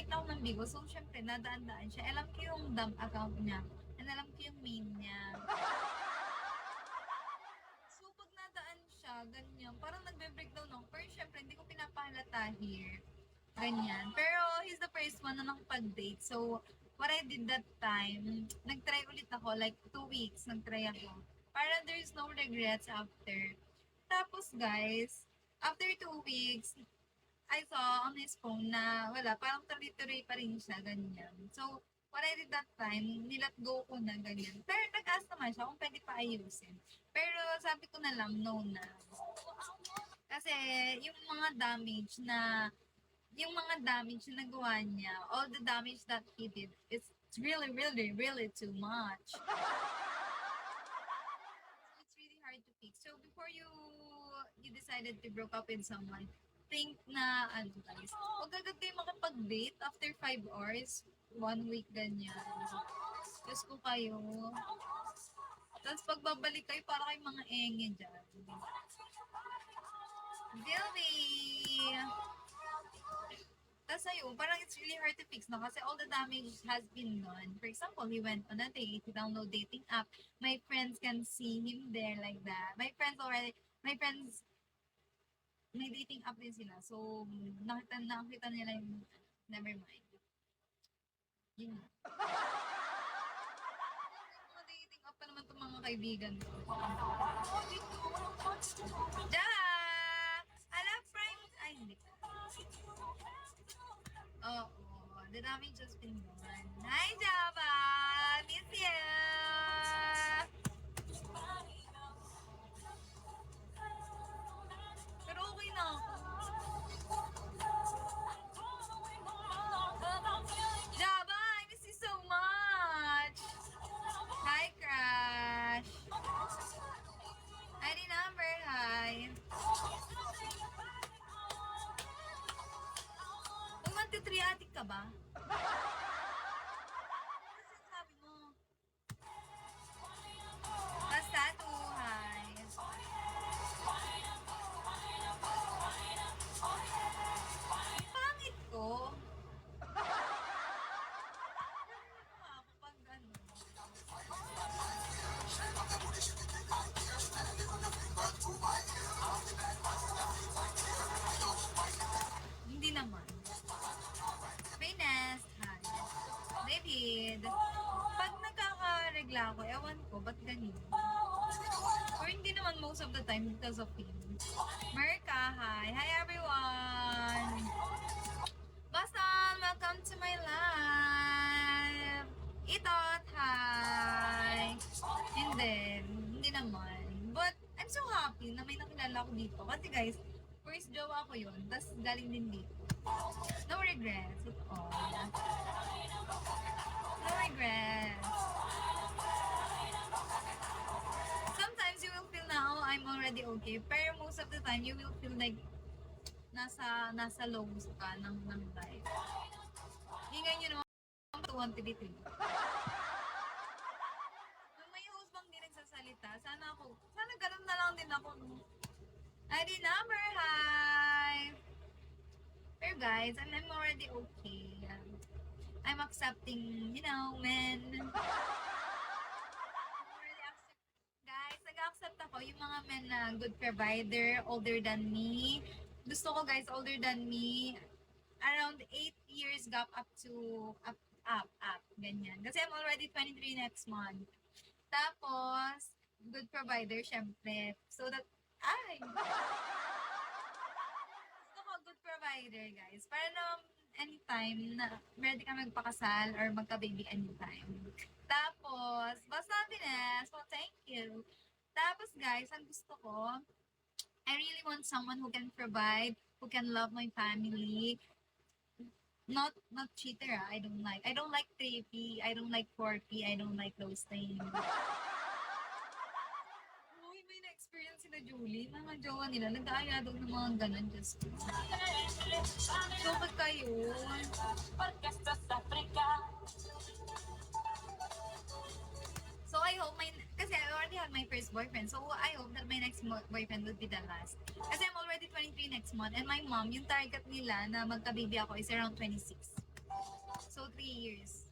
nag-connect ako ng Bigo. So, syempre, nadaan-daan siya. Alam ko yung dump account niya. And alam ko yung main niya. So, pag nadaan siya, ganyan, parang nagbe-breakdown ako. Pero syempre, hindi ko pinapahalata here. Ganyan. Pero, he's the first one na nakapag-date. So, what I did that time, nag-try ulit ako. Like, 2 weeks, nag-try ako. Para there's no regrets after. Tapos, guys, after 2 weeks, I saw on his phone na wala, parang tuloy-tuloy pa rin siya, ganyan. So, what I did that time, nilat go ko na, ganyan. Pero nag-ask naman siya kung pwede pa ayusin. Pero sabi ko na lang, no na. Kasi yung mga damage na nagawa niya, all the damage that he did, it's really, really, really too much. So, it's really hard to fix. So, before you decided to break up with someone, think na, ano guys, huwag agad kayo makapag-date after 5 hours, 1 week, ganyan. Diyos ko kayo. Tapos pagbabalik kayo, para kayong mga enge dyan. Dilby! Tapos ayun, parang it's really hard to fix na kasi all the damage has been done. For example, he went on a date, he download dating app. My friends can see him there like that. My friends, may dating app din sila. So, nakita nila yung, never mind. Yun na. Mga dating app pa naman itong mga kaibigan ko. Jack! Ala, Prime! Ay, hindi. Oo, the damage has been done. Hi, Java! Miss you! Pero okay na ako. Java, I miss you so much! Hi, Crash! ID number, hi! 1, 2, 3, atik ka ba? Ano sabi mo? Basta, 2, hi! Pangit ko. Ako pag ano. Hindi naman. Venus, hi. David, pag nagkakaregla ako, ewan ko, ba't ganyan? Or hindi naman most of the time because of him. Merka, hi. Hi everyone! Basan, welcome to my live! Itot, hi! Hindi naman. But, I'm so happy na may nakilala ko dito. Kasi guys, first jowa ko yun, tas galing din dito. No regrets at all. No regrets. Sometimes you will feel na, oh, I'm already okay. Pero most of the time, you will feel like nasa lows ka ng life. Ingay nyo naman, 2-1-3-3. Nung may host bang di nagsasalita, sana ganun na lang din ako. ID number, hi! Pero guys, I'm already okay. I'm accepting, men. Guys, nag-accept ako yung mga men na good provider, older than me. Gusto ko guys, older than me. Around 8 years gap up to, up, ganyan. Kasi I'm already 23 next month. Tapos, good provider, syempre. So that, gusto ko good provider, guys. Para na anytime na ready ka magpakasal or magka-baby anytime. Tapos, basta happiness. So, thank you. Tapos, guys, ang gusto ko, I really want someone who can provide, who can love my family. Not cheater, I don't like. I don't like 3P, I don't like 4P, I don't like those things. Uy, may na-experience sila Julie. Mga jowa nila, nag-aaya daw ng mga ganun. Just so, pag kayo, so I hope kasi I already had my first boyfriend, so I hope that my next boyfriend will be the last. Kasi I'm already 23 next month, and my mom, yung target nila na magka-baby ako is around 26. 3 years.